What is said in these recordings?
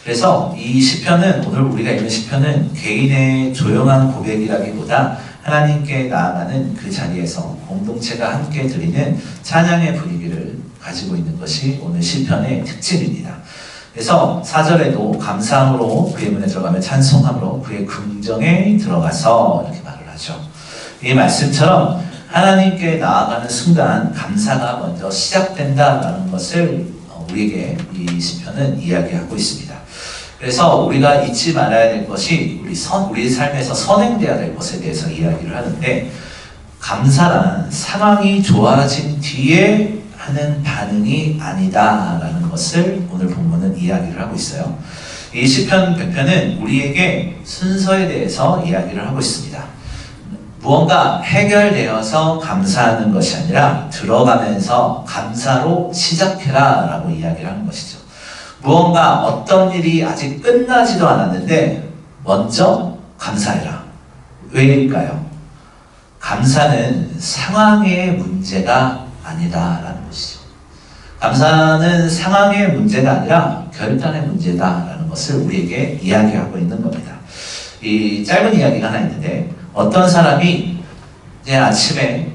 그래서 이 시편은, 오늘 우리가 읽는 시편은 개인의 조용한 고백이라기보다 하나님께 나아가는 그 자리에서 공동체가 함께 드리는 찬양의 분위기를 가지고 있는 것이 오늘 시편의 특징입니다. 그래서 4절에도 감사함으로 그의 문에 들어가며 찬송함으로 그의 궁정에 들어가서 이렇게 말을 하죠. 이 말씀처럼 하나님께 나아가는 순간 감사가 먼저 시작된다라는 것을 우리에게 이 시편은 이야기하고 있습니다. 그래서 우리가 잊지 말아야 될 것이 우리 삶에서 선행돼야 될 것에 대해서 이야기를 하는데, 감사란 상황이 좋아진 뒤에 하는 반응이 아니다라는 것을 오늘 본문은 이야기를 하고 있어요. 이 시편 100편은 우리에게 순서에 대해서 이야기를 하고 있습니다. 무언가 해결되어서 감사하는 것이 아니라 들어가면서 감사로 시작해라 라고 이야기를 하는 것이죠. 무언가 어떤 일이 아직 끝나지도 않았는데 먼저 감사해라. 왜일까요? 감사는 상황의 문제가 아니다라는 것이죠. 감사는 상황의 문제가 아니라 결단의 문제다라는 것을 우리에게 이야기하고 있는 겁니다. 이 짧은 이야기가 하나 있는데, 어떤 사람이 이제 아침에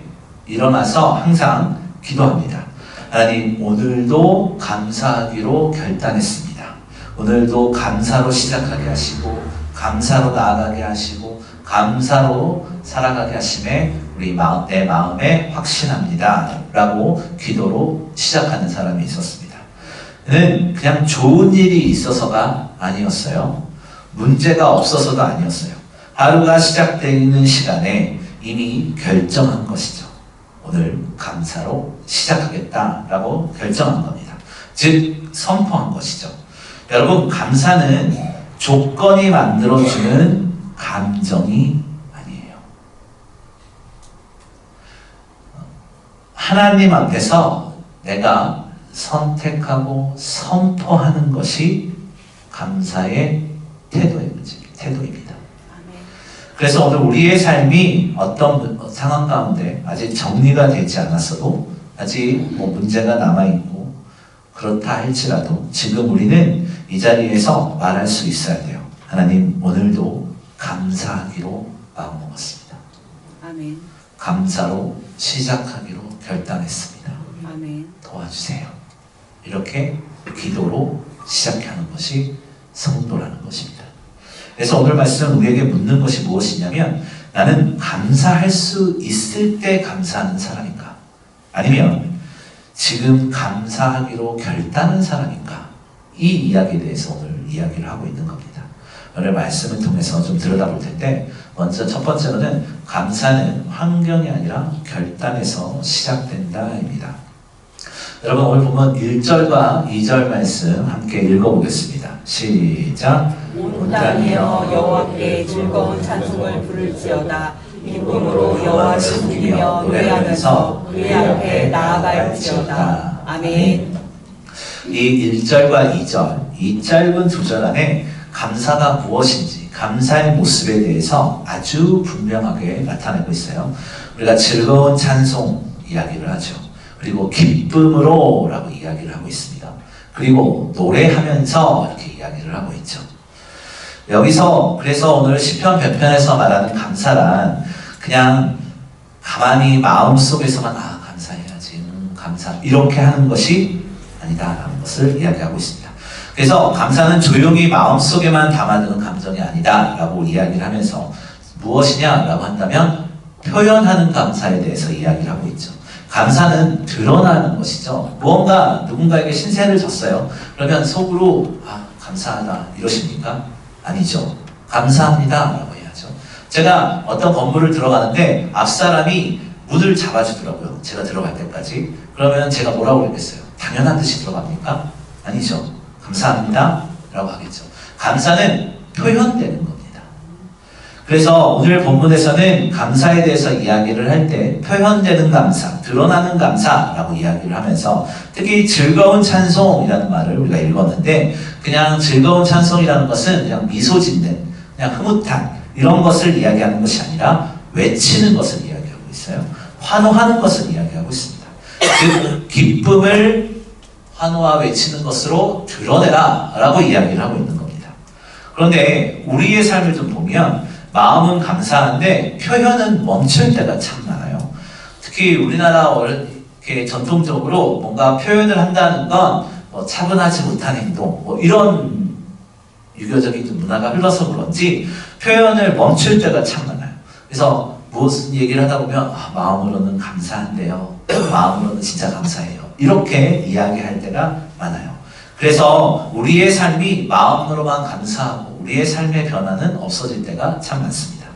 일어나서 항상 기도합니다. 하나님, 오늘도 감사하기로 결단했습니다. 오늘도 감사로 시작하게 하시고 감사로 나아가게 하시고 감사로 살아가게 하심에 내 마음에 확신합니다 라고 기도로 시작하는 사람이 있었습니다. 그는 그냥 좋은 일이 있어서가 아니었어요. 문제가 없어서도 아니었어요. 하루가 시작되는 시간에 이미 결정한 것이죠. 오늘 감사로 시작하겠다라고 결정한 겁니다. 즉 선포한 것이죠. 여러분, 감사는 조건이 만들어주는 감정이 아니에요. 하나님 앞에서 내가 선택하고 선포하는 것이 감사의 태도입니다. 그래서 오늘 우리의 삶이 어떤 상황 가운데 아직 정리가 되지 않았어도, 아직 문제가 남아있고 그렇다 할지라도 지금 우리는 이 자리에서 말할 수 있어야 돼요. 하나님, 오늘도 감사하기로 마음먹었습니다. 아멘. 감사로 시작하기로 결단했습니다. 아멘. 도와주세요. 이렇게 기도로 시작하는 것이 성도라는 것입니다. 그래서 오늘 말씀은 우리에게 묻는 것이 무엇이냐면, 나는 감사할 수 있을 때 감사하는 사람인가? 아니면 지금 감사하기로 결단한 사람인가? 이 이야기에 대해서 오늘 이야기를 하고 있는 겁니다. 오늘 말씀을 통해서 좀 들여다볼 텐데, 먼저 첫 번째로는 감사는 환경이 아니라 결단에서 시작된다입니다. 여러분, 오늘 보면 1절과 2절 말씀 함께 읽어보겠습니다. 시작. 온 땅이여 여호와께 즐거운 찬송을 부를지어다. 기쁨으로 여호와를 섬기며 노래하면서 그의 앞에 나아갈지어다. 아멘. 이 1절과 2절, 이 짧은 두 절 안에 감사가 무엇인지, 감사의 모습에 대해서 아주 분명하게 나타내고 있어요. 우리가 즐거운 찬송 이야기를 하죠. 그리고 기쁨으로 라고 이야기를 하고 있습니다. 그리고 노래하면서 이렇게 이야기를 하고 있죠. 여기서 그래서 오늘 시편 100편에서 말하는 감사란 그냥 가만히 마음속에서만 감사해야지, 감사, 이렇게 하는 것이 아니다라는 것을 이야기하고 있습니다. 그래서 감사는 조용히 마음속에만 담아두는 감정이 아니다라고 이야기를 하면서 무엇이냐라고 한다면 표현하는 감사에 대해서 이야기를 하고 있죠. 감사는 드러나는 것이죠. 무언가 누군가에게 신세를 졌어요. 그러면 속으로 감사하다 이러십니까? 아니죠. 감사합니다 라고 해야죠. 제가 어떤 건물을 들어가는데 앞사람이 문을 잡아주더라고요. 제가 들어갈 때까지. 그러면 제가 뭐라고 했겠어요? 당연한 듯이 들어갑니까? 아니죠. 감사합니다 라고 하겠죠. 감사는 표현되는 겁니다. 그래서 오늘 본문에서는 감사에 대해서 이야기를 할 때 표현되는 감사, 드러나는 감사라고 이야기를 하면서, 특히 즐거운 찬송이라는 말을 우리가 읽었는데, 그냥 즐거운 찬송이라는 것은 그냥 미소 짓는, 그냥 흐뭇한 이런 것을 이야기하는 것이 아니라 외치는 것을 이야기하고 있어요. 환호하는 것을 이야기하고 있습니다. 즉 기쁨을 환호와 외치는 것으로 드러내라 라고 이야기를 하고 있는 겁니다. 그런데 우리의 삶을 좀 보면 마음은 감사한데 표현은 멈출 때가 참 많아요. 특히 우리나라 이렇게 전통적으로 뭔가 표현을 한다는 건 뭐 차분하지 못한 행동, 뭐 이런 유교적인 좀 문화가 흘러서 그런지 표현을 멈출 때가 참 많아요. 그래서 무슨 얘기를 하다 보면 마음으로는 감사한데요. 마음으로는 진짜 감사해요. 이렇게 이야기할 때가 많아요. 그래서 우리의 삶이 마음으로만 감사하고 우리의 삶의 변화는 없어질 때가 참 많습니다.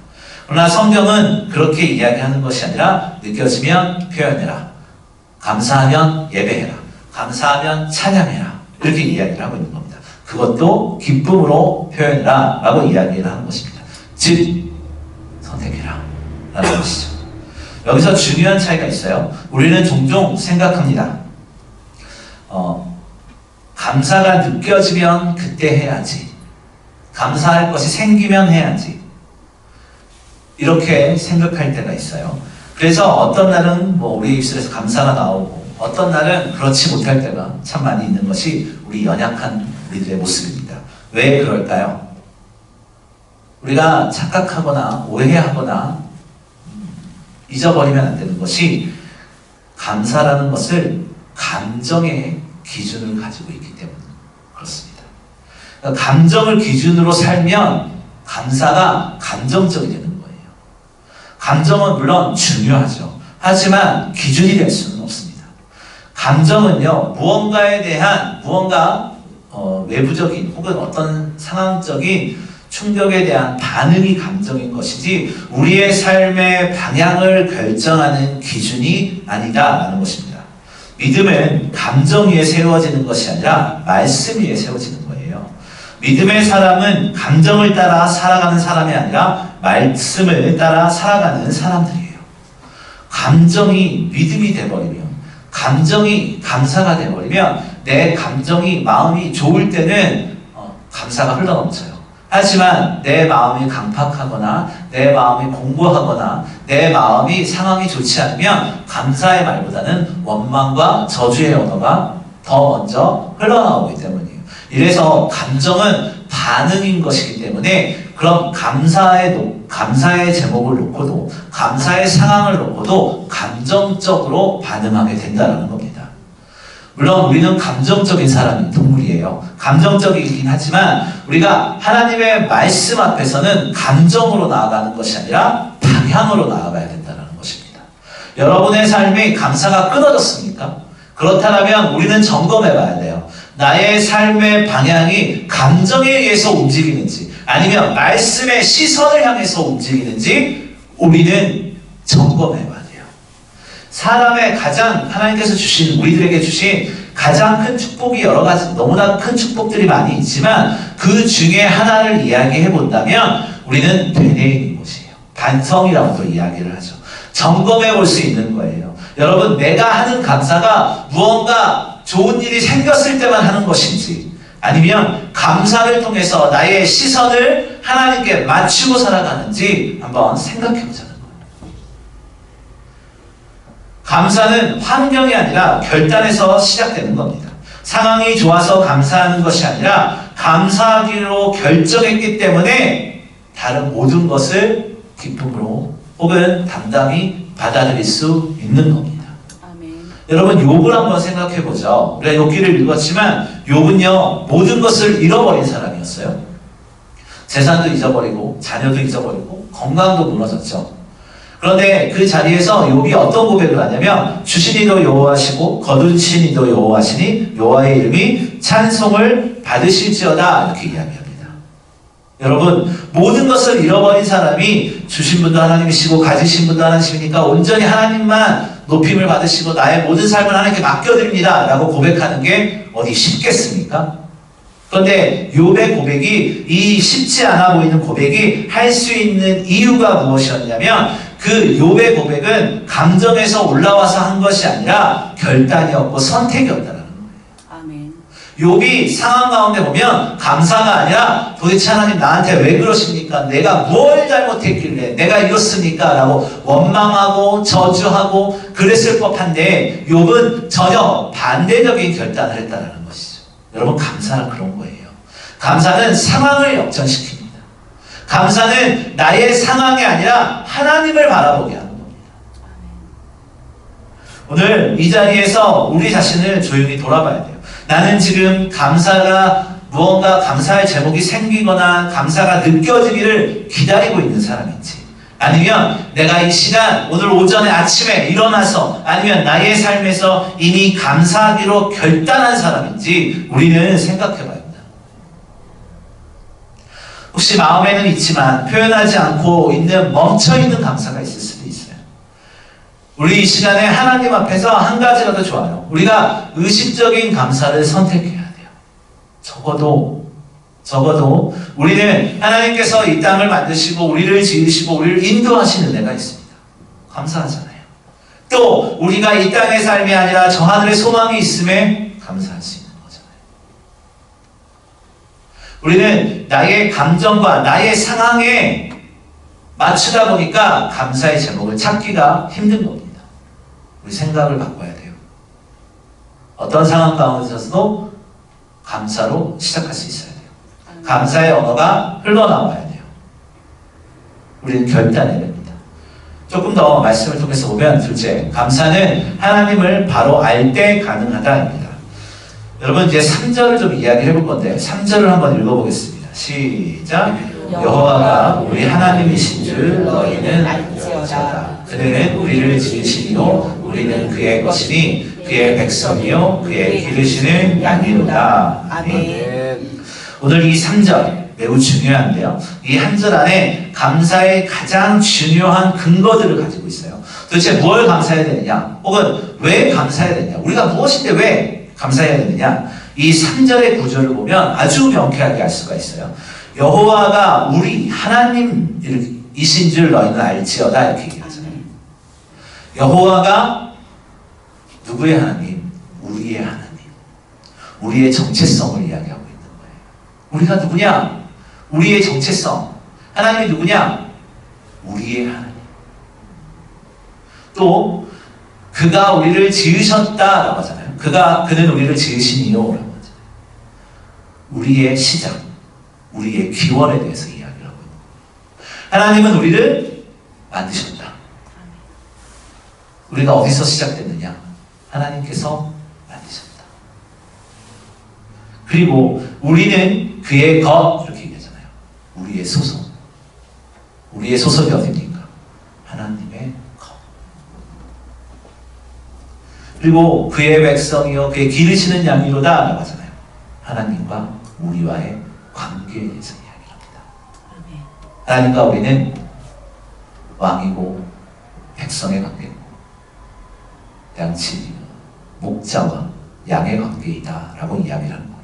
그러나 성경은 그렇게 이야기하는 것이 아니라 느껴지면 표현해라. 감사하면 예배해라. 감사하면 찬양해라. 이렇게 이야기를 하고 있는 겁니다. 그것도 기쁨으로 표현해라 라고 이야기를 하는 것입니다. 즉 선택해라 라는 것이죠. 여기서 중요한 차이가 있어요. 우리는 종종 생각합니다. 감사가 느껴지면 그때 해야지. 감사할 것이 생기면 해야지. 이렇게 생각할 때가 있어요. 그래서 어떤 날은 뭐 우리 입술에서 감사가 나오고 어떤 날은 그렇지 못할 때가 참 많이 있는 것이 우리 연약한 우리들의 모습입니다. 왜 그럴까요? 우리가 착각하거나 오해하거나 잊어버리면 안 되는 것이 감사라는 것을 감정의 기준을 가지고 있기 때문에 그렇습니다. 그러니까 감정을 기준으로 살면 감사가 감정적이 되는 거예요. 감정은 물론 중요하죠. 하지만 기준이 될 수는 없습니다. 감정은요, 무언가에 대한 외부적인 혹은 어떤 상황적인 충격에 대한 반응이 감정인 것이지 우리의 삶의 방향을 결정하는 기준이 아니다라는 것입니다. 믿음은 감정 위에 세워지는 것이 아니라 말씀 위에 세워지는 거예요. 믿음의 사람은 감정을 따라 살아가는 사람이 아니라 말씀을 따라 살아가는 사람들이에요. 감정이 믿음이 돼버리면, 감정이 감사가 돼버리면 내 감정이 마음이 좋을 때는 감사가 흘러넘쳐요. 하지만 내 마음이 강팍하거나 내 마음이 공고하거나 내 마음이 상황이 좋지 않으면 감사의 말보다는 원망과 저주의 언어가 더 먼저 흘러나오기 때문이에요. 이래서 감정은 반응인 것이기 때문에 그럼 감사의 제목을 놓고도 감사의 상황을 놓고도 감정적으로 반응하게 된다는 겁니다. 물론 우리는 감정적인 사람인 동물이에요. 감정적이긴 하지만 우리가 하나님의 말씀 앞에서는 감정으로 나아가는 것이 아니라 방향으로 나아가야 된다는 것입니다. 여러분의 삶이 감사가 끊어졌습니까? 그렇다면 우리는 점검해 봐야 돼요. 나의 삶의 방향이 감정에 의해서 움직이는지 아니면 말씀의 시선을 향해서 움직이는지 우리는 점검해 봐야 돼요. 사람의 가장 하나님께서 주신 우리들에게 주신 가장 큰 축복이 여러 가지 너무나 큰 축복들이 많이 있지만 그 중에 하나를 이야기해 본다면 우리는 되뇌이는 것이에요. 반성이라고도 이야기를 하죠. 점검해 볼 수 있는 거예요. 여러분, 내가 하는 감사가 무언가 좋은 일이 생겼을 때만 하는 것인지 아니면 감사를 통해서 나의 시선을 하나님께 맞추고 살아가는지 한번 생각해 보자는 거예요. 감사는 환경이 아니라 결단에서 시작되는 겁니다. 상황이 좋아서 감사하는 것이 아니라 감사하기로 결정했기 때문에 다른 모든 것을 기쁨으로 혹은 담담히 받아들일 수 있는 겁니다. 아멘. 여러분, 욥을 한번 생각해 보죠. 우리가 욥기를 읽었지만 욥은요 모든 것을 잃어버린 사람이었어요. 재산도 잊어버리고 자녀도 잊어버리고 건강도 무너졌죠. 그런데 그 자리에서 욥이 어떤 고백을 하냐면 주신 이도 여호와시고 거두신 이도 여호와시니 여호와의 이름이 찬송을 받으실지어다 이렇게 이야기합니다. 여러분, 모든 것을 잃어버린 사람이 주신 분도 하나님이시고 가지신 분도 하나님이시니까 온전히 하나님만 높임을 받으시고 나의 모든 삶을 하나님께 맡겨드립니다 라고 고백하는 게 어디 쉽겠습니까? 그런데 욥의 고백이 이 쉽지 않아 보이는 고백이 할 수 있는 이유가 무엇이었냐면 그 욥의 고백은 감정에서 올라와서 한 것이 아니라 결단이었고 선택이었다는 거예요. 아멘. 욥이 상황 가운데 보면 감사가 아니라 도대체 하나님 나한테 왜 그러십니까? 내가 뭘 잘못했길래 내가 이렇습니까? 라고 원망하고 저주하고 그랬을 법한데 욥은 전혀 반대적인 결단을 했다는 것이죠. 여러분, 감사는 그런 거예요. 감사는 상황을 역전시킵니다. 감사는 나의 상황이 아니라 하나님을 바라보게 하는 겁니다. 오늘 이 자리에서 우리 자신을 조용히 돌아봐야 돼요. 나는 지금 감사가 무언가 감사할 제목이 생기거나 감사가 느껴지기를 기다리고 있는 사람인지, 아니면 내가 이 시간 오늘 오전에 아침에 일어나서 아니면 나의 삶에서 이미 감사하기로 결단한 사람인지 우리는 생각해 봐야 합니다. 혹시 마음에는 있지만 표현하지 않고 있는 멈춰있는 감사가 있을 수도 있어요. 우리 이 시간에 하나님 앞에서 한 가지라도 좋아요. 우리가 의식적인 감사를 선택해야 돼요. 적어도 우리는 하나님께서 이 땅을 만드시고 우리를 지으시고 우리를 인도하시는 은혜가 있습니다. 감사하잖아요. 또 우리가 이 땅의 삶이 아니라 저 하늘의 소망이 있음에 감사할 수 있는 거잖아요. 우리는 나의 감정과 나의 상황에 맞추다 보니까 감사의 제목을 찾기가 힘든 겁니다. 우리 생각을 바꿔야 돼요. 어떤 상황 가운데서도 감사로 시작할 수 있어야 돼요. 감사의 언어가 흘러나와야 돼요. 우리는 결단해야 됩니다. 조금 더 말씀을 통해서 보면, 둘째, 감사는 하나님을 바로 알 때 가능하다입니다. 여러분, 이제 3절을 좀 이야기해 볼 건데 3절을 한번 읽어보겠습니다. 시작. 여호와가 우리 하나님이신 줄 너희는 알지어다. 그는 우리를 지으시니요 우리는 그의 것이니 그의 백성이요 그의 기르시는 양이로다. 아멘. 오늘 이 3절 매우 중요한데요. 이 한 절 안에 감사의 가장 중요한 근거들을 가지고 있어요. 도대체 뭘 감사해야 되느냐? 혹은 왜 감사해야 되느냐? 우리가 무엇인데 왜 감사해야 되느냐? 이 3절의 구절을 보면 아주 명쾌하게 알 수가 있어요. 여호와가 우리 하나님이신 줄 너희는 알지어다, 이렇게 얘기하잖아요. 여호와가 누구의 하나님? 우리의 하나님. 우리의 정체성을 이야기하고 있는 거예요. 우리가 누구냐? 우리의 정체성. 하나님이 누구냐? 우리의 하나님. 또 그가 우리를 지으셨다라고 하잖아요. 그는 우리를 지으시니요라고 하잖아요. 우리의 시작, 우리의 기원에 대해서 이야기를 하고 있는 거예요. 하나님은 우리를 만드셨다. 우리가 어디서 시작됐느냐? 하나님께서 만드셨다. 그리고 우리는 그의 것, 이렇게 얘기하잖아요. 우리의 소속. 우리의 소속이 어디입니까? 하나님의 것. 그리고 그의 백성이요 그의 기르시는 양이로다 라고 하잖아요. 하나님과 우리와의 관계에 대해서 이야기를 합니다. 하나님과 우리는 왕이고 백성의 관계고 양치 목자와 양의 관계이다 라고 이야기를 하는 거예요.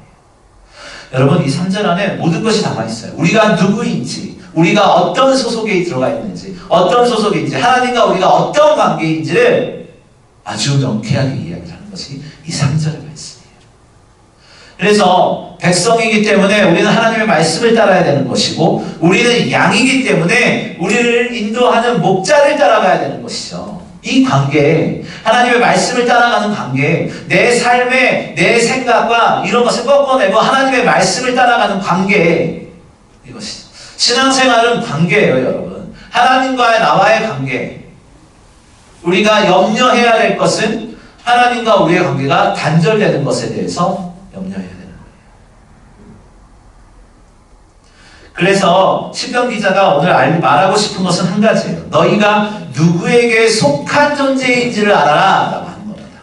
여러분, 이 3절 안에 모든 것이 담아있어요. 우리가 누구인지, 우리가 어떤 소속에 들어가 있는지, 어떤 소속인지, 하나님과 우리가 어떤 관계인지를 아주 명쾌하게 이야기를 하는 것이 이 3절의 말씀이에요. 그래서 백성이기 때문에 우리는 하나님의 말씀을 따라야 되는 것이고, 우리는 양이기 때문에 우리를 인도하는 목자를 따라가야 되는 것이죠. 이 관계, 하나님의 말씀을 따라가는 관계, 내 삶의 내 생각과 이런 것을 꺾어내고 하나님의 말씀을 따라가는 관계, 이것이 신앙생활은 관계예요, 여러분. 하나님과의 나와의 관계. 우리가 염려해야 될 것은 하나님과 우리의 관계가 단절되는 것에 대해서 염려해야 되는 거예요. 그래서 시편 기자가 오늘 말하고 싶은 것은 한 가지예요. 너희가 누구에게 속한 존재인지를 알아라 라고 하는 겁니다.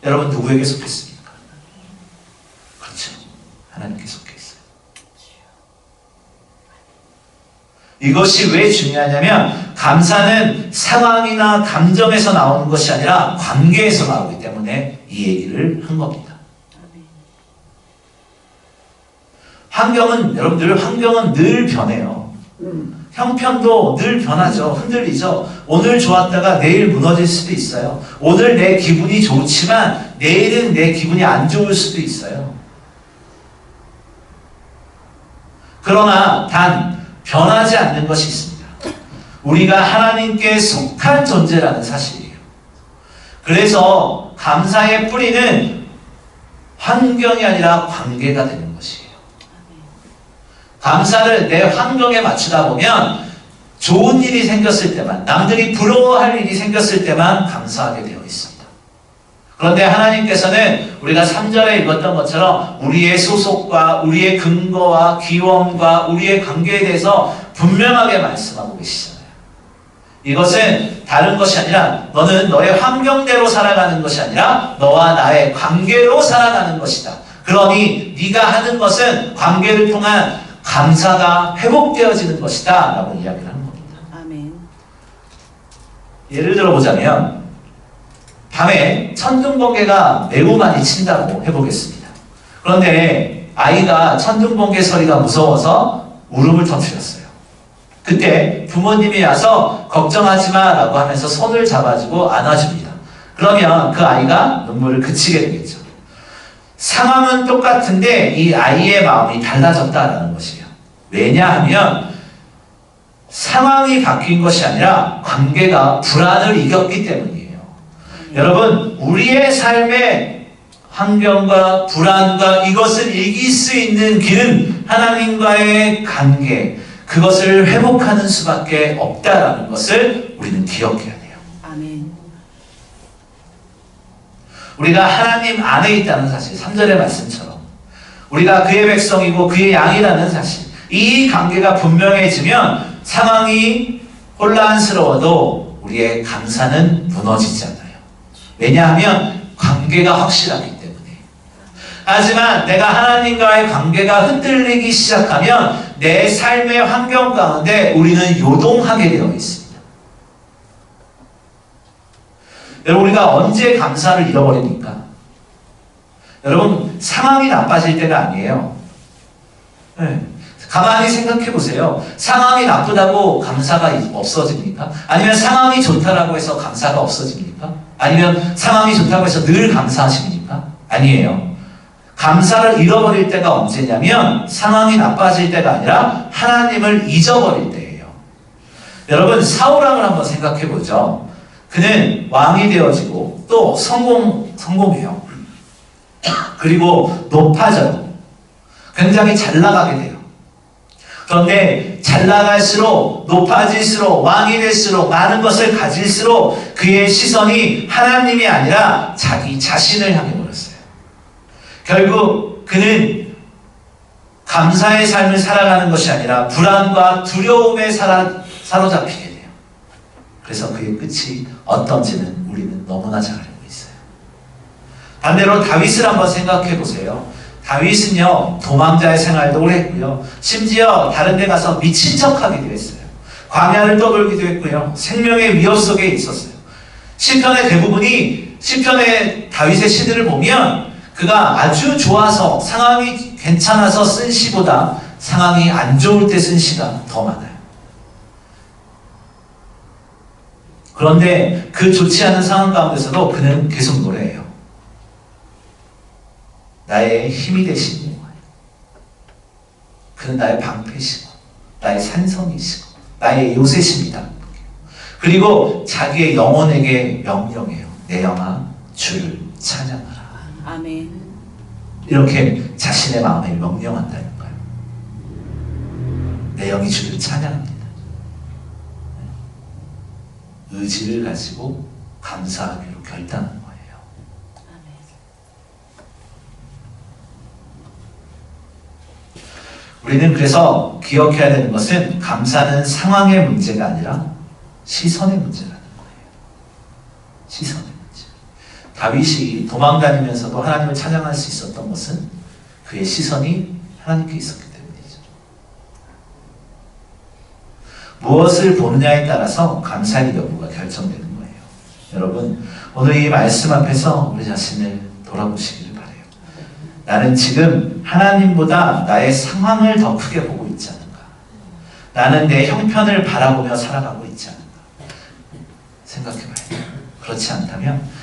여러분, 누구에게 속했습니까? 그렇죠. 하나님께 속해 있어요. 이것이 왜 중요하냐면, 감사는 상황이나 감정에서 나오는 것이 아니라 관계에서 나오기 때문에 이 얘기를 한 겁니다. 여러분들, 환경은 늘 변해요. 형편도 늘 변하죠. 흔들리죠. 오늘 좋았다가 내일 무너질 수도 있어요. 오늘 내 기분이 좋지만 내일은 내 기분이 안 좋을 수도 있어요. 그러나 단 변하지 않는 것이 있습니다. 우리가 하나님께 속한 존재라는 사실이에요. 그래서 감사의 뿌리는 환경이 아니라 관계가 되는 것이에요. 감사를 내 환경에 맞추다 보면 좋은 일이 생겼을 때만, 남들이 부러워할 일이 생겼을 때만 감사하게 되어 있습니다. 그런데 하나님께서는 우리가 3절에 읽었던 것처럼 우리의 소속과 우리의 근거와 기원과 우리의 관계에 대해서 분명하게 말씀하고 계시잖아요. 이것은 다른 것이 아니라 너는 너의 환경대로 살아가는 것이 아니라 너와 나의 관계로 살아가는 것이다. 그러니 네가 하는 것은 관계를 통한 감사가 회복되어지는 것이다 라고 이야기를 하는 겁니다. 아멘. 예를 들어 보자면 밤에 천둥번개가 매우 많이 친다고 해보겠습니다. 그런데 아이가 천둥번개 소리가 무서워서 울음을 터뜨렸어요. 그때 부모님이 와서 걱정하지 마 라고 하면서 손을 잡아주고 안아줍니다. 그러면 그 아이가 눈물을 그치게 되겠죠. 상황은 똑같은데 이 아이의 마음이 달라졌다라는 것이에요. 왜냐하면 상황이 바뀐 것이 아니라 관계가 불안을 이겼기 때문이에요. 여러분, 우리의 삶의 환경과 불안과 이것을 이길 수 있는 길은 하나님과의 관계, 그것을 회복하는 수밖에 없다라는 것을 우리는 기억해야 돼요. 아멘. 우리가 하나님 안에 있다는 사실, 3절의 말씀처럼 우리가 그의 백성이고 그의 양이라는 사실, 이 관계가 분명해지면 상황이 혼란스러워도 우리의 감사는 무너지지 않아요. 왜냐하면 관계가 확실하기 때문에. 하지만 내가 하나님과의 관계가 흔들리기 시작하면 내 삶의 환경 가운데 우리는 요동하게 되어 있습니다. 여러분, 우리가 언제 감사를 잃어버립니까? 여러분, 상황이 나빠질 때가 아니에요. 네. 가만히 생각해 보세요. 상황이 나쁘다고 감사가 없어집니까? 아니면 상황이 좋다라고 해서 감사가 없어집니까? 아니면 상황이 좋다고 해서 늘 감사하십니까? 아니에요. 감사를 잃어버릴 때가 언제냐면 상황이 나빠질 때가 아니라 하나님을 잊어버릴 때예요. 여러분, 사울왕을 한번 생각해 보죠. 그는 왕이 되어지고 또 성공해요. 그리고 높아져요. 굉장히 잘 나가게 돼요. 그런데 잘 나갈수록, 높아질수록, 왕이 될수록, 많은 것을 가질수록 그의 시선이 하나님이 아니라 자기 자신을 향해 버렸어요. 결국 그는 감사의 삶을 살아가는 것이 아니라 불안과 두려움에 사로잡히게 돼요. 그래서 그의 끝이 어떤지는 우리는 너무나 잘 알고 있어요. 반대로 다윗을 한번 생각해 보세요. 다윗은요, 도망자의 생활도 오래 했고요. 심지어 다른 데 가서 미친 척하기도 했어요. 광야를 떠돌기도 했고요. 생명의 위협 속에 있었어요. 시편의 대부분이, 시편의 다윗의 시들을 보면 그가 아주 좋아서 상황이 괜찮아서 쓴 시보다 상황이 안 좋을 때 쓴 시가 더 많아요. 그런데 그 좋지 않은 상황 가운데서도 그는 계속 노래해요. 나의 힘이 되신 여호와, 그는 나의 방패시고 나의 산성이시고 나의 요새십니다. 그리고 자기의 영혼에게 명령해요. 내 영아 주를 찬양하라. 아멘. 이렇게 자신의 마음에 명령한다니까요. 내 영이 주를 찬양합니다. 의지를 가지고 감사하기로 결단한 거예요. 우리는 그래서 기억해야 되는 것은 감사는 상황의 문제가 아니라 시선의 문제라는 거예요. 시선의 문제. 다윗이 도망다니면서도 하나님을 찬양할 수 있었던 것은 그의 시선이 하나님께 있었기 때문이죠. 무엇을 보느냐에 따라서 감사의 여부가 결정되는 거예요. 여러분, 오늘 이 말씀 앞에서 우리 자신을 돌아보시기를 바라요. 나는 지금 하나님보다 나의 상황을 더 크게 보고 있지 않은가? 나는 내 형편을 바라보며 살아가고 있지 않은가? 생각해봐야 돼요. 그렇지 않다면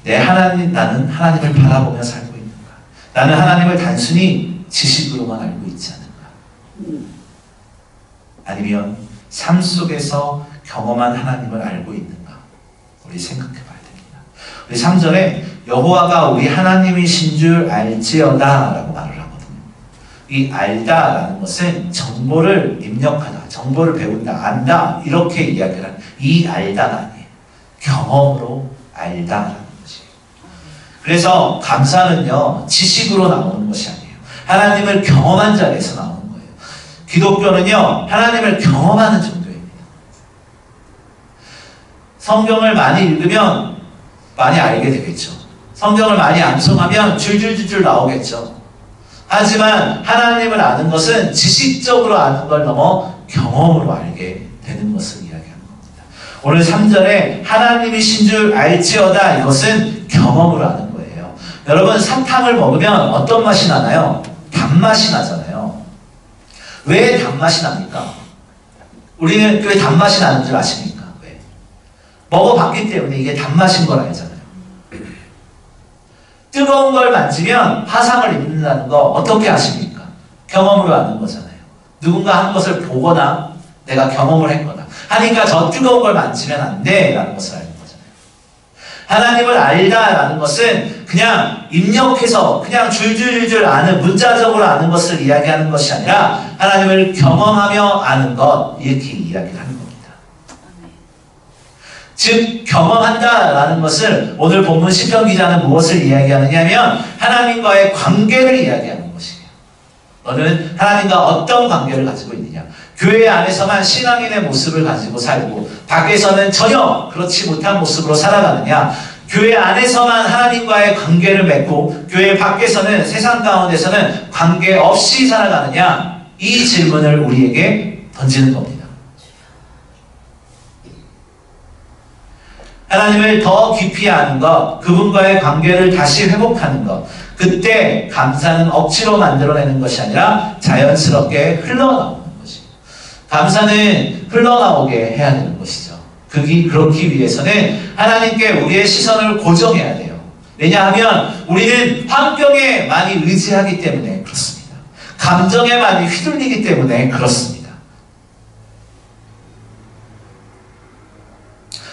나는 하나님을 바라보며 살고 있는가? 나는 하나님을 단순히 지식으로만 알고 있지 않은가? 아니면 삶 속에서 경험한 하나님을 알고 있는가? 우리 생각해봐야 됩니다. 우리 3절에 여호와가 우리 하나님이신 줄 알지어다 라고 말을 하거든요. 이 알다라는 것은 정보를 입력하다, 정보를 배운다, 안다 이렇게 이야기를 하는 이 알다가 아니에요. 경험으로 알다라는 것이에요. 그래서 감사는요 지식으로 나오는 것이 아니에요. 하나님을 경험한 자리에서 나오는 거예요. 기독교는요 하나님을 경험하는 정도입니다. 성경을 많이 읽으면 많이 알게 되겠죠. 성경을 많이 암송하면 줄줄줄줄 나오겠죠. 하지만 하나님을 아는 것은 지식적으로 아는 걸 넘어 경험으로 알게 되는 것을 이야기하는 겁니다. 오늘 3절에 하나님이신 줄 알지어다 이것은 경험으로 아는 거예요. 여러분 사탕을 먹으면 어떤 맛이 나나요? 단맛이 나잖아요. 왜 단맛이 납니까? 우리는 왜 단맛이 나는 줄 아십니까? 왜? 먹어봤기 때문에 이게 단맛인 걸 알잖아요. 뜨거운 걸 만지면 화상을 입는다는 거 어떻게 아십니까? 경험으로 아는 거잖아요. 누군가 하는 것을 보거나 내가 경험을 했거나 하니까 저 뜨거운 걸 만지면 안 돼 라는 것을 알는 거잖아요. 하나님을 알다라는 것은 그냥 입력해서 그냥 줄줄줄 아는 문자적으로 아는 것을 이야기하는 것이 아니라 하나님을 경험하며 아는 것 이렇게 이야기를 하는 겁니다. 즉 경험한다라는 것을 오늘 본문 시편 기자는 무엇을 이야기하느냐 하면 하나님과의 관계를 이야기하는 것이에요. 너는 하나님과 어떤 관계를 가지고 있느냐. 교회 안에서만 신앙인의 모습을 가지고 살고 밖에서는 전혀 그렇지 못한 모습으로 살아가느냐. 교회 안에서만 하나님과의 관계를 맺고 교회 밖에서는 세상 가운데서는 관계 없이 살아가느냐. 이 질문을 우리에게 던지는 겁니다. 하나님을 더 깊이 아는 것, 그분과의 관계를 다시 회복하는 것, 그때 감사는 억지로 만들어내는 것이 아니라 자연스럽게 흘러나오는 것이에요. 감사는 흘러나오게 해야 되는 것이죠. 그렇기 위해서는 하나님께 우리의 시선을 고정해야 돼요. 왜냐하면 우리는 환경에 많이 의지하기 때문에 그렇습니다. 감정에 많이 휘둘리기 때문에 그렇습니다.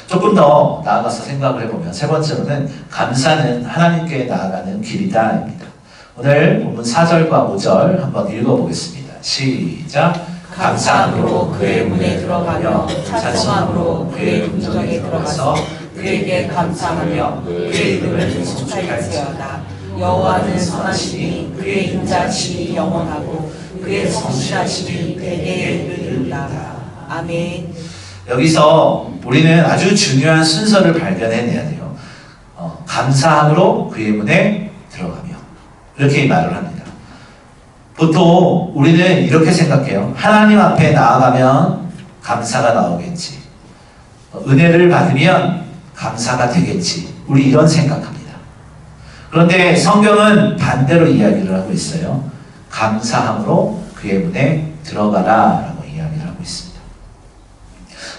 조금 더 나아가서 생각을 해보면 세 번째로는 감사는 하나님께 나아가는 길이다입니다. 오늘 본문 4절과 5절 한번 읽어보겠습니다. 시작. 감사함으로 그의 문에 들어가며 찬송함으로 그의 궁정에 들어가서 그에게 감사하며 그의 이름을 축하할지어다. 여호와는 선하시니 그의 인자하심이 영원하고 그의 성실하심이 대대에 이르리로다. 아멘. 여기서 우리는 아주 중요한 순서를 발견해내야 돼요. 감사함으로 그의 문에 들어가며 이렇게 말을 합니다. 보통 우리는 이렇게 생각해요. 하나님 앞에 나아가면 감사가 나오겠지. 은혜를 받으면 감사가 되겠지. 우리 이런 생각합니다. 그런데 성경은 반대로 이야기를 하고 있어요. 감사함으로 그의 문에 들어가라 라고 이야기를 하고 있습니다.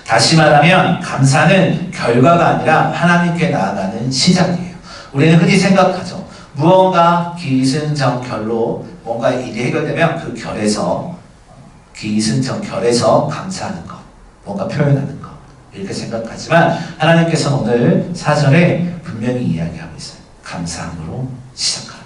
다시 말하면 감사는 결과가 아니라 하나님께 나아가는 시작이에요. 우리는 흔히 생각하죠. 무언가 기승전결로 뭔가 일이 해결되면 그 결에서 기승전결에서 감사하는 것, 뭔가 표현하는 것 이렇게 생각하지만 하나님께서는 오늘 4절에 분명히 이야기하고 있어요. 감사함으로 시작하라.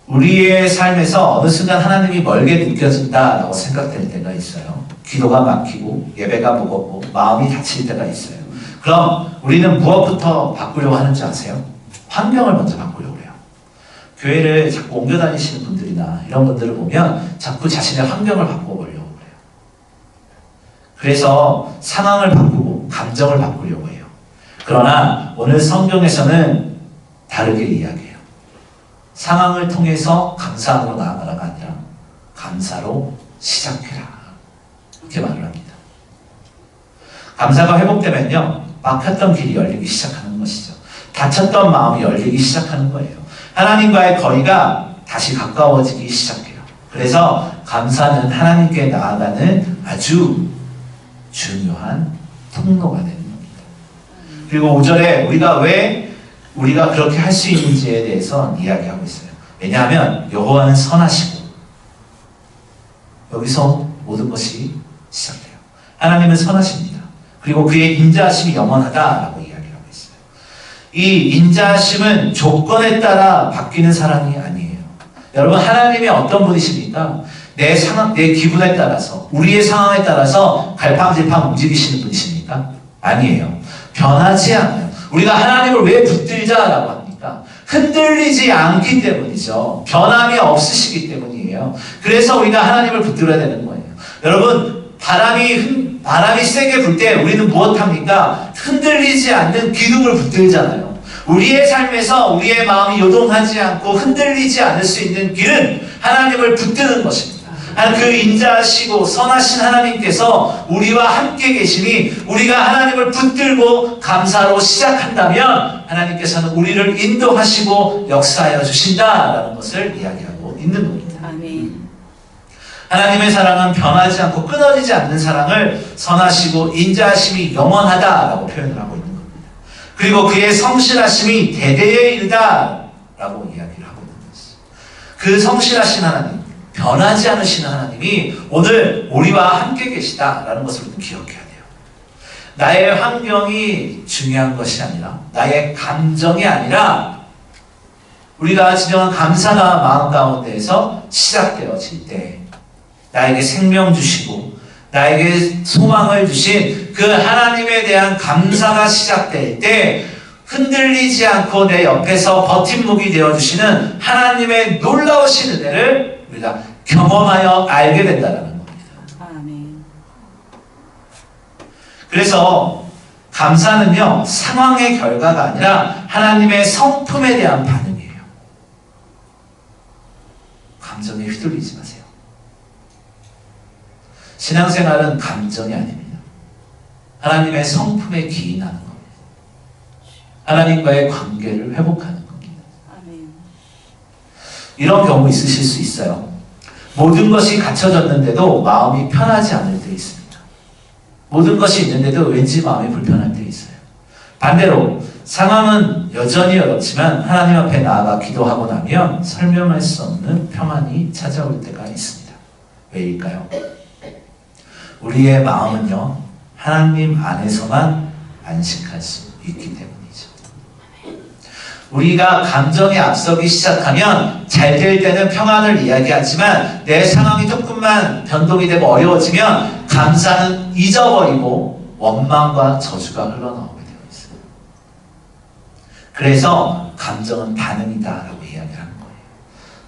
우리의 삶에서 어느 순간 하나님이 멀게 느껴진다라고 생각될 때가 있어요. 기도가 막히고 예배가 무겁고 마음이 다칠 때가 있어요. 그럼 우리는 무엇부터 바꾸려고 하는지 아세요? 환경을 먼저 바꾸려고 해요. 교회를 자꾸 옮겨 다니시는 분들이나 이런 분들을 보면 자꾸 자신의 환경을 바꿔보려고 그래요. 그래서 상황을 바꾸고 감정을 바꾸려고 해요. 그러나 오늘 성경에서는 다르게 이야기해요. 상황을 통해서 감사함으로 나아가라가 아니라 감사로 시작해라. 이렇게 말을 합니다. 감사가 회복되면요. 막혔던 길이 열리기 시작하는 것이죠. 닫혔던 마음이 열리기 시작하는 거예요. 하나님과의 거리가 다시 가까워지기 시작해요. 그래서 감사는 하나님께 나아가는 아주 중요한 통로가 되는 겁니다. 그리고 5절에 우리가 그렇게 할 수 있는지에 대해서 이야기하고 있어요. 왜냐하면 여호와는 선하시고 여기서 모든 것이 시작돼요. 하나님은 선하십니다. 그리고 그의 인자하심이 영원하다라고 이야기하고 있어요. 이 인자하심은 조건에 따라 바뀌는 사랑이 아니에요. 여러분, 하나님이 어떤 분이십니까? 내 상황, 내 기분에 따라서, 우리의 상황에 따라서 갈팡질팡 움직이시는 분이십니까? 아니에요. 변하지 않아요. 우리가 하나님을 왜 붙들자라고 합니까? 흔들리지 않기 때문이죠. 변함이 없으시기 때문이에요. 그래서 우리가 하나님을 붙들어야 되는 거예요. 여러분, 바람이 세게 불 때 우리는 무엇합니까? 흔들리지 않는 기둥을 붙들잖아요. 우리의 삶에서 우리의 마음이 요동하지 않고 흔들리지 않을 수 있는 길은 하나님을 붙드는 것입니다. 그 인자하시고 선하신 하나님께서 우리와 함께 계시니 우리가 하나님을 붙들고 감사로 시작한다면 하나님께서는 우리를 인도하시고 역사하여 주신다라는 것을 이야기하고 있는 겁니다. 아멘. 하나님의 사랑은 변하지 않고 끊어지지 않는 사랑을 선하시고 인자하심이 영원하다라고 표현을 하고 있는 겁니다. 그리고 그의 성실하심이 대대에 이르다라고 이야기를 하고 있는 것입니다. 그 성실하신 하나님, 변하지 않으시는 하나님이 오늘 우리와 함께 계시다라는 것을 우리는 기억해야 돼요. 나의 환경이 중요한 것이 아니라 나의 감정이 아니라 우리가 진정한 감사가 마음 가운데에서 시작되어질 때 나에게 생명 주시고 나에게 소망을 주신 그 하나님에 대한 감사가 시작될 때 흔들리지 않고 내 옆에서 버팀목이 되어주시는 하나님의 놀라우신 은혜를 우리가 경험하여 알게 된다는 겁니다. 아멘. 그래서 감사는요, 상황의 결과가 아니라 하나님의 성품에 대한 반응이에요. 감정에 휘둘리지 마세요. 신앙생활은 감정이 아닙니다. 하나님의 성품에 기인하는 겁니다. 하나님과의 관계를 회복하는 겁니다. 아멘. 이런 경우 있으실 수 있어요. 모든 것이 갖춰졌는데도 마음이 편하지 않을 때 있습니다. 모든 것이 있는데도 왠지 마음이 불편할 때 있어요. 반대로 상황은 여전히 어렵지만 하나님 앞에 나아가 기도하고 나면 설명할 수 없는 평안이 찾아올 때가 있습니다. 왜일까요? 우리의 마음은요, 하나님 안에서만 안식할 수 있기 때문이죠. 우리가 감정에 앞서기 시작하면 잘 될 때는 평안을 이야기하지만 내 상황이 조금만 변동이 되고 어려워지면 감사는 잊어버리고 원망과 저주가 흘러나오게 되어 있어요. 그래서 감정은 반응이다라고 이야기를 하는 거예요.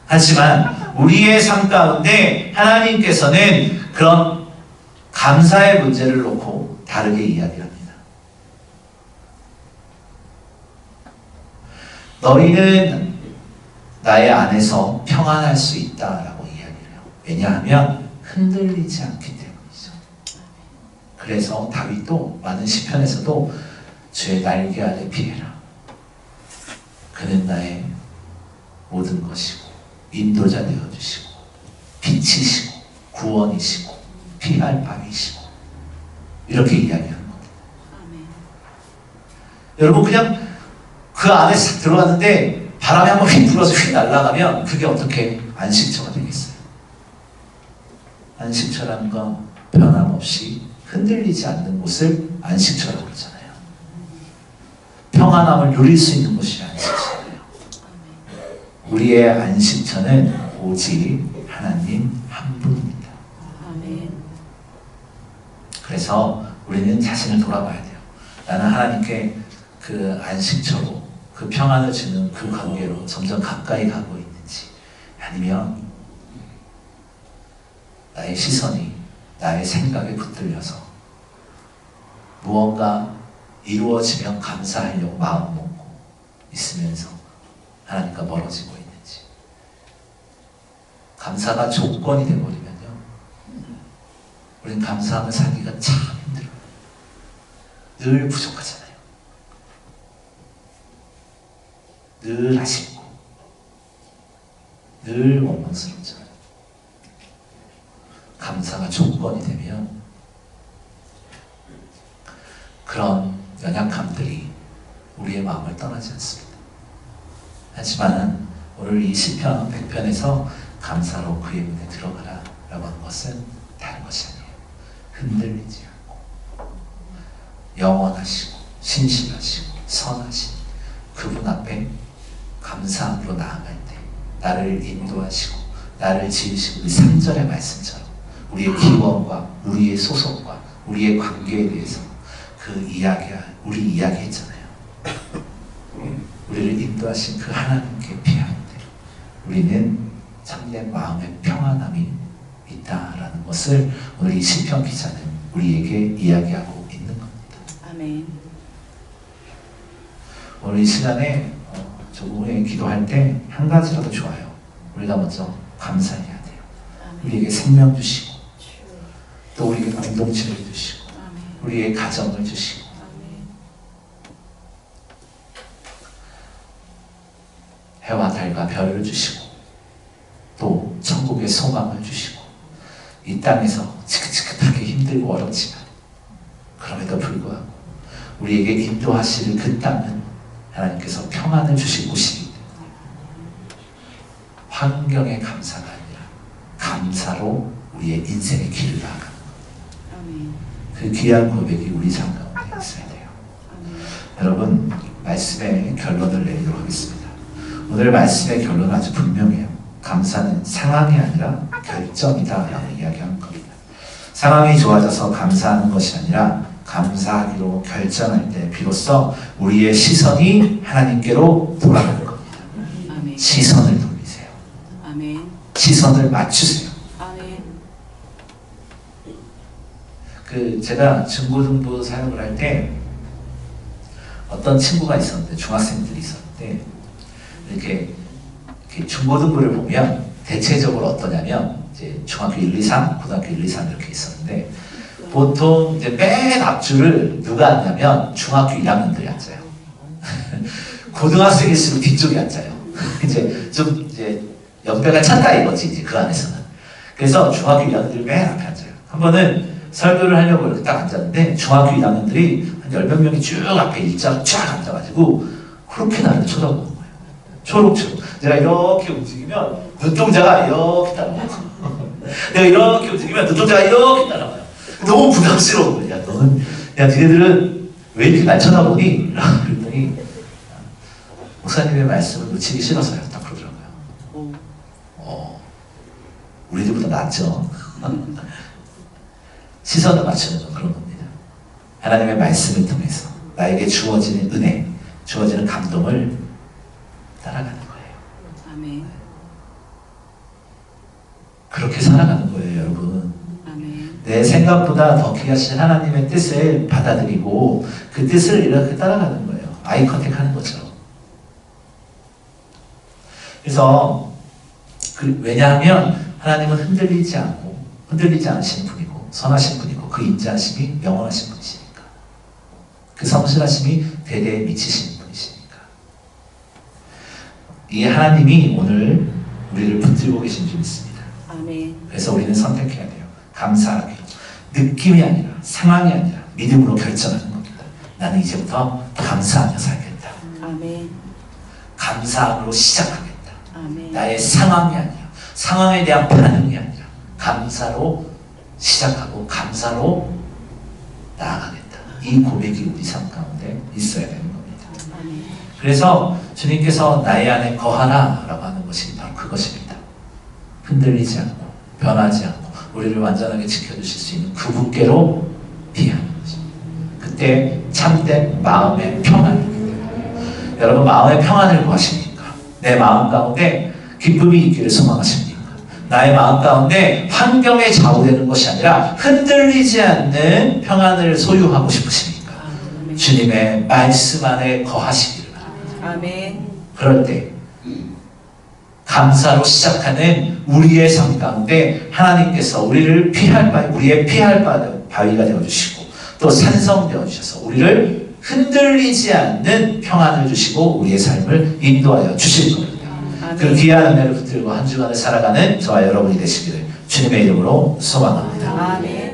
하지만 우리의 삶 가운데 하나님께서는 그런 감사의 문제를 놓고 다르게 이야기합니다. 너희는 나의 안에서 평안할 수 있다라고 이야기를 해요. 왜냐하면 흔들리지 않기 때문이죠. 그래서 다윗도 많은 시편에서도 주의 날개 아래 피해라. 그는 나의 모든 것이고 인도자 되어주시고 빛이시고 구원이시고 피할 바위시고 이렇게 이야기하는 겁니다. 아멘. 여러분, 그냥 그 안에 싹 들어갔는데 바람이 한번 휙 불어서 휙 날아가면 그게 어떻게 안식처가 되겠어요? 안식처라는 건 변함없이 흔들리지 않는 곳을 안식처라고 그러잖아요. 평안함을 누릴 수 있는 곳이 안식처예요. 우리의 안식처는 오직 하나님 한 분입니다. 아멘. 그래서 우리는 자신을 돌아봐야 돼요. 나는 하나님께 그 안식처로 그 평안을 주는 그 관계로 점점 가까이 가고 있는지, 아니면 나의 시선이 나의 생각에 붙들려서 무언가 이루어지면 감사하려고 마음 먹고 있으면서 하나님과 멀어지고 있는지. 감사가 조건이 되어버리면요, 우리는 감사함을 살기가 참 힘들어요. 늘 부족하잖아요. 늘 아쉽고 늘 원망스럽잖아요. 감사가 조건이 되면 그런 연약함들이 우리의 마음을 떠나지 않습니다. 하지만 오늘 이 시편 100편에서 감사로 그의 문에 들어가라 라고 하는 것은 다른 것이 아니에요. 흔들리지 않고 영원하시고 신실하시고 선하신 그분 앞에 감사함으로 나아갈 때 나를 인도하시고 나를 지으시고 그 3절의 말씀처럼 우리의 기원과 우리의 소속과 우리의 관계에 대해서 우리 이야기했잖아요. 우리를 인도하신 그 하나님께 피할 때 우리는 참된 마음의 평안함이 있다라는 것을 오늘 이 시편 기자는 우리에게 이야기하고 있는 겁니다. 아멘. 오늘 이 시간에 조금 후에 기도할 때 한 가지라도 좋아요. 우리가 먼저 감사해야 돼요. 아멘. 우리에게 생명 주시고 또 우리에게 공동체를 주시고 아멘. 우리의 가정을 주시고 아멘. 해와 달과 별을 주시고 또 천국의 소망을 주시고 이 땅에서 지긋지긋하게 힘들고 어렵지만 그럼에도 불구하고 우리에게 인도하실 그 땅은 하나님께서 평안을 주실 곳이기 때문에 환경의 감사가 아니라 감사로 우리의 인생의 길을 나아가는 아멘. 그 귀한 고백이 우리 삶 가운데 있어야 돼요. 아멘. 여러분, 말씀의 결론을 내리도록 하겠습니다. 오늘 말씀의 결론은 아주 분명해요. 감사는 상황이 아니라 결정이다라고 이야기하는 겁니다. 상황이 좋아져서 감사하는 것이 아니라 감사하기로 결정할 때 비로소 우리의 시선이 하나님께로 돌아가는 겁니다. 아멘. 시선을 돌리세요. 아멘. 시선을 맞추세요. 아멘. 제가 중고등부 사역을 할 때 어떤 친구가 있었는데, 중학생들이 있었는데, 이렇게 중고등부를 보면 대체적으로 어떠냐면, 이제 중학교 1, 2, 3, 고등학교 1, 2, 3 이렇게 있었는데, 보통 이제 맨 앞줄을 누가 앉냐면 중학교 1학년들이 앉아요. 고등학생일수록 뒤쪽에 앉아요. 이제 연배가 찼다 이거지, 이제 그 안에서는. 그래서 중학교 1학년들이 맨 앞에 앉아요. 한 번은 설교를 하려고 이렇게 딱 앉았는데 중학교 1학년들이 한 10몇 명이 쭉 앞에 일자로 쫙 앉아가지고 그렇게 나를 쳐다보는 거예요. 초록초록. 내가 이렇게 움직이면 눈동자가 이렇게 따라와요. 내가 이렇게 움직이면 눈동자가 이렇게 따라와요. 너무 부담스러운 거야. 니네들은 왜 이렇게 날 쳐다보니? 그랬더니 목사님의 말씀을 놓치기 싫어서요. 딱 그러더라고요. 우리들보다 낫죠. 시선을 맞추는 건 그런 겁니다. 하나님의 말씀을 통해서 나에게 주어지는 은혜, 주어지는 감동을 따라가는 거예요. 아멘. 그렇게 살아가는 거예요, 여러분. 아멘. 내 생각보다 더 귀하신 하나님의 뜻을 받아들이고 그 뜻을 이렇게 따라가는 거예요. 아이 컨택하는 거죠. 그래서 왜냐하면 하나님은 흔들리지 않으신 분이고 선하신 분이고 그 인자하심이 영원하신 분이시니까, 그 성실하심이 대대에 미치시는 분이시니까. 이 하나님이 오늘 우리를 붙들고 계신 줄 믿습니다. 아멘. 그래서 우리는 선택해야 돼요. 감사하게. 느낌이 아니라 상황이 아니라 믿음으로 결정하는 겁니다. 나는 이제부터 감사하며 살겠다. 아멘. 감사함으로 시작하겠다. 아멘. 나의 상황이 아니라, 상황에 대한 반응이 아니라 감사로 시작하고 감사로 나아가겠다. 이 고백이 우리 삶 가운데 있어야 되는 겁니다. 아멘. 그래서 주님께서 나의 안에 거하라 라고 하는 것이 바로 그것입니다. 흔들리지 않고 변하지 않고 우리를 완전하게 지켜주실 수 있는 그분께로 피하는 것입니다. 그때 참된 마음의 평안입니다. 여러분, 마음의 평안을 구하십니까? 내 마음 가운데 기쁨이 있기를 소망하십니까? 나의 마음 가운데 환경에 좌우되는 것이 아니라 흔들리지 않는 평안을 소유하고 싶으십니까? 아멘. 주님의 말씀 안에 거하시기를 바랍니다. 아멘. 그럴 때 감사로 시작하는 우리의 삶 가운데 하나님께서 우리의 피할 바위가 되어주시고 또 산성되어 주셔서 우리를 흔들리지 않는 평안을 주시고 우리의 삶을 인도하여 주실 겁니다. 그 귀한 은혜를 붙들고 한 주간을 살아가는 저와 여러분이 되시기를 주님의 이름으로 소망합니다. 아멘.